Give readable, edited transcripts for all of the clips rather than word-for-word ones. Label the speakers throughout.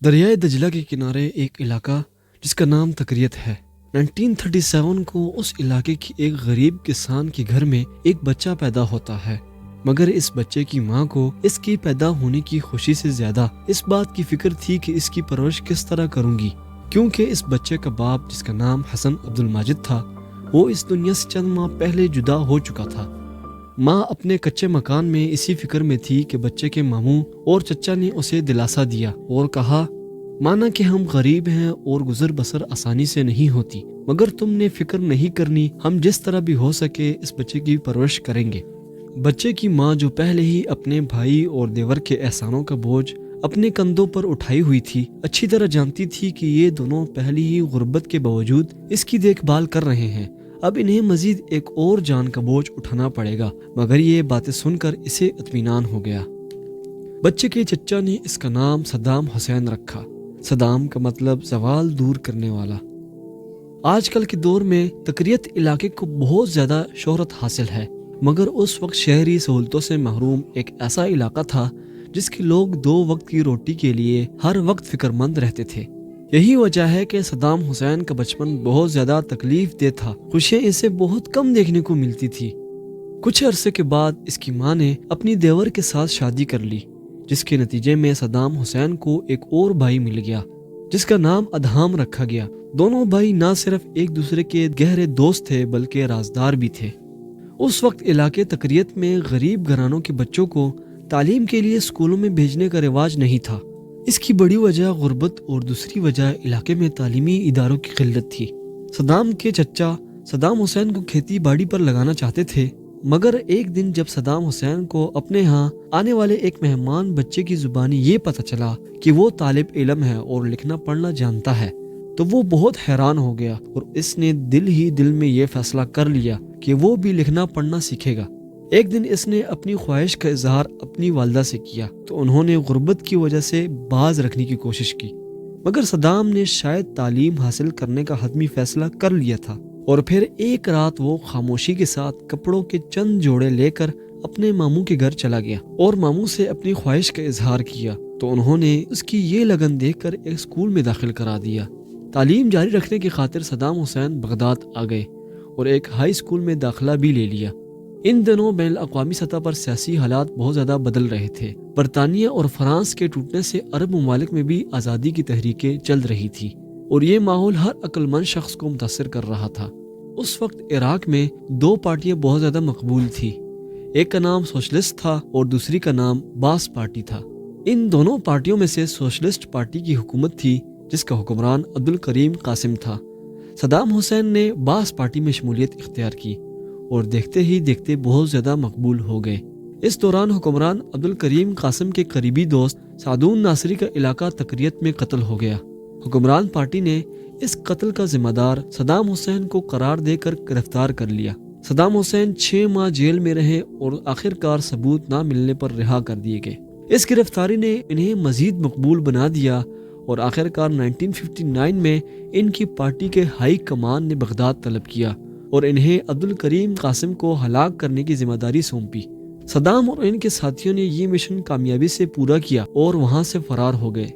Speaker 1: دریائے دجلہ کے کنارے ایک علاقہ جس کا نام تکریت ہے۔ 1937 کو اس علاقے کی ایک غریب کسان کے گھر میں ایک بچہ پیدا ہوتا ہے، مگر اس بچے کی ماں کو اس کی پیدا ہونے کی خوشی سے زیادہ اس بات کی فکر تھی کہ اس کی پرورش کس طرح کروں گی، کیونکہ اس بچے کا باپ جس کا نام حسن عبدالماجد تھا وہ اس دنیا سے چند ماہ پہلے جدا ہو چکا تھا۔ ماں اپنے کچے مکان میں اسی فکر میں تھی کہ بچے کے ماموں اور چچا نے اسے دلاسا دیا اور کہا، مانا کہ ہم غریب ہیں اور گزر بسر آسانی سے نہیں ہوتی، مگر تم نے فکر نہیں کرنی، ہم جس طرح بھی ہو سکے اس بچے کی پرورش کریں گے۔ بچے کی ماں جو پہلے ہی اپنے بھائی اور دیور کے احسانوں کا بوجھ اپنے کندھوں پر اٹھائی ہوئی تھی، اچھی طرح جانتی تھی کہ یہ دونوں پہلی ہی غربت کے باوجود اس کی دیکھ بھال کر رہے ہیں، اب انہیں مزید ایک اور جان کا بوجھ اٹھانا پڑے گا، مگر یہ باتیں سن کر اسے اطمینان ہو گیا۔ بچے کے چچا نے اس کا نام صدام حسین رکھا۔ صدام کا مطلب زوال دور کرنے والا۔ آج کل کے دور میں تکریت علاقے کو بہت زیادہ شہرت حاصل ہے، مگر اس وقت شہری سہولتوں سے محروم ایک ایسا علاقہ تھا جس کے لوگ 2 وقت کی روٹی کے لیے ہر وقت فکر مند رہتے تھے۔ یہی وجہ ہے کہ صدام حسین کا بچپن بہت زیادہ تکلیف دہ تھا، خوشیاں اسے بہت کم دیکھنے کو ملتی تھی۔ کچھ عرصے کے بعد اس کی ماں نے اپنی دیور کے ساتھ شادی کر لی، جس کے نتیجے میں صدام حسین کو ایک اور بھائی مل گیا جس کا نام ادہام رکھا گیا۔ دونوں بھائی نہ صرف ایک دوسرے کے گہرے دوست تھے بلکہ رازدار بھی تھے۔ اس وقت علاقے تکریت میں غریب گھرانوں کے بچوں کو تعلیم کے لیے اسکولوں میں بھیجنے کا رواج نہیں تھا۔ اس کی بڑی وجہ غربت اور دوسری وجہ علاقے میں تعلیمی اداروں کی قلت تھی۔ صدام کے چچا صدام حسین کو کھیتی باڑی پر لگانا چاہتے تھے، مگر ایک دن جب صدام حسین کو اپنے ہاں آنے والے ایک مہمان بچے کی زبانی یہ پتہ چلا کہ وہ طالب علم ہے اور لکھنا پڑھنا جانتا ہے تو وہ بہت حیران ہو گیا، اور اس نے دل ہی دل میں یہ فیصلہ کر لیا کہ وہ بھی لکھنا پڑھنا سیکھے گا۔ ایک دن اس نے اپنی خواہش کا اظہار اپنی والدہ سے کیا تو انہوں نے غربت کی وجہ سے باز رکھنے کی کوشش کی، مگر صدام نے شاید تعلیم حاصل کرنے کا حتمی فیصلہ کر لیا تھا، اور پھر ایک رات وہ خاموشی کے ساتھ کپڑوں کے چند جوڑے لے کر اپنے ماموں کے گھر چلا گیا اور ماموں سے اپنی خواہش کا اظہار کیا تو انہوں نے اس کی یہ لگن دیکھ کر ایک اسکول میں داخل کرا دیا۔ تعلیم جاری رکھنے کی خاطر صدام حسین بغداد آ گئے اور ایک ہائی اسکول میں داخلہ بھی لے لیا۔ ان دنوں بین الاقوامی سطح پر سیاسی حالات بہت زیادہ بدل رہے تھے۔ برطانیہ اور فرانس کے ٹوٹنے سے عرب ممالک میں بھی آزادی کی تحریکیں چل رہی تھی، اور یہ ماحول ہر عقل مند شخص کو متاثر کر رہا تھا۔ اس وقت عراق میں 2 پارٹیاں بہت زیادہ مقبول تھی، ایک کا نام سوشلسٹ تھا اور دوسری کا نام باس پارٹی تھا۔ ان دونوں پارٹیوں میں سے سوشلسٹ پارٹی کی حکومت تھی جس کا حکمران عبدالکریم قاسم تھا۔ صدام حسین نے باس پارٹی میں شمولیت اختیار کی اور دیکھتے ہی دیکھتے بہت زیادہ مقبول ہو گئے۔ اس دوران حکمران عبدالکریم قاسم کے قریبی دوست سعدون ناصری کا علاقہ تکریت میں قتل ہو گیا۔ حکمران پارٹی نے اس قتل کا ذمہ دار صدام حسین کو قرار دے کر گرفتار کر لیا۔ صدام حسین 6 ماہ جیل میں رہے اور آخرکار ثبوت نہ ملنے پر رہا کر دیے گئے۔ اس گرفتاری نے انہیں مزید مقبول بنا دیا اور آخرکار 1959 میں ان کی پارٹی کے ہائی کمان نے بغداد طلب کیا اور انہیں عبدالکریم قاسم کو ہلاک کرنے کی ذمہ داری سونپی۔ صدام اور ان کے ساتھیوں نے یہ مشن کامیابی سے پورا کیا اور وہاں سے فرار ہو گئے۔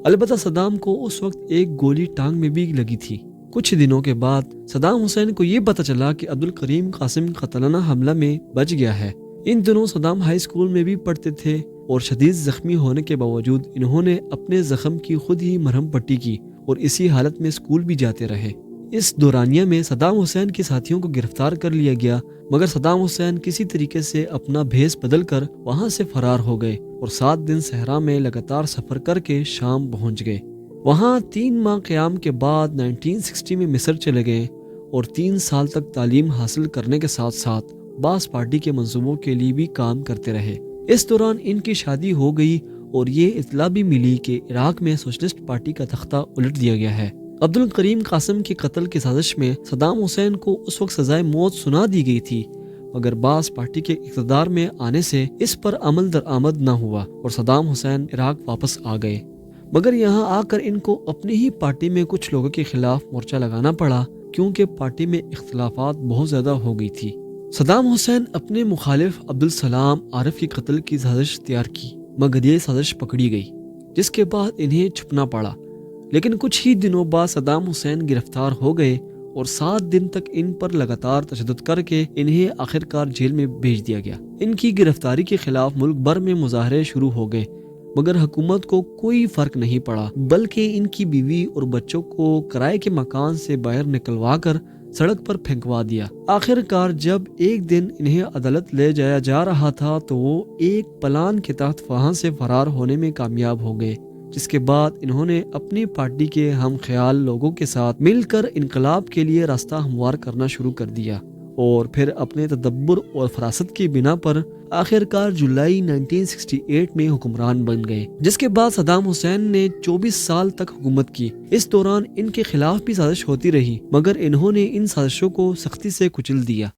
Speaker 1: البتہ صدام کو اس وقت ایک گولی ٹانگ میں بھی لگی تھی۔ کچھ دنوں کے بعد صدام حسین کو یہ پتہ چلا کہ عبدالکریم قاسم قاتلانہ حملہ میں بچ گیا ہے۔ ان دنوں صدام ہائی اسکول میں بھی پڑھتے تھے اور شدید زخمی ہونے کے باوجود انہوں نے اپنے زخم کی خود ہی مرہم پٹی کی اور اسی حالت میں اسکول بھی جاتے رہے۔ اس دورانیہ میں صدام حسین کے ساتھیوں کو گرفتار کر لیا گیا، مگر صدام حسین کسی طریقے سے اپنا بھیس بدل کر وہاں سے فرار ہو گئے اور 7 دن صحرا میں لگاتار سفر کر کے شام پہنچ گئے۔ وہاں 3 ماہ قیام کے بعد 1960 میں مصر چلے گئے اور 3 سال تک تعلیم حاصل کرنے کے ساتھ ساتھ باس پارٹی کے منصوبوں کے لیے بھی کام کرتے رہے۔ اس دوران ان کی شادی ہو گئی اور یہ اطلاع بھی ملی کہ عراق میں سوشلسٹ پارٹی کا تختہ الٹ دیا گیا ہے۔ عبدالکریم قاسم کے قتل کی سازش میں صدام حسین کو اس وقت سزائے موت سنا دی گئی تھی، مگر باس پارٹی کے اقتدار میں آنے سے اس پر عمل درآمد نہ ہوا اور صدام حسین عراق واپس آ گئے، مگر یہاں آ کر ان کو اپنی ہی پارٹی میں کچھ لوگوں کے خلاف مورچہ لگانا پڑا کیونکہ پارٹی میں اختلافات بہت زیادہ ہو گئی تھی۔ صدام حسین اپنے مخالف عبدالسلام عارف کے قتل کی سازش تیار کی، مگر یہ سازش پکڑی گئی۔ جس کے بعد انہیں چھپنا پڑا، لیکن کچھ ہی دنوں بعد صدام حسین گرفتار ہو گئے اور 7 دن تک ان پر لگاتار تشدد کر کے انہیں آخرکار جیل میں بھیج دیا گیا۔ ان کی گرفتاری کے خلاف ملک بھر میں مظاہرے شروع ہو گئے، مگر حکومت کو کوئی فرق نہیں پڑا، بلکہ ان کی بیوی اور بچوں کو کرائے کے مکان سے باہر نکلوا کر سڑک پر پھینکوا دیا۔ آخرکار جب ایک دن انہیں عدالت لے جایا جا رہا تھا تو وہ ایک پلان کے تحت وہاں سے فرار ہونے میں کامیاب ہو گئے، جس کے بعد انہوں نے اپنی پارٹی کے ہم خیال لوگوں کے ساتھ مل کر انقلاب کے لیے راستہ ہموار کرنا شروع کر دیا، اور پھر اپنے تدبر اور فراست کی بنا پر آخرکار جولائی 1968 میں حکمران بن گئے، جس کے بعد صدام حسین نے 24 سال تک حکومت کی۔ اس دوران ان کے خلاف بھی سازش ہوتی رہی، مگر انہوں نے ان سازشوں کو سختی سے کچل دیا۔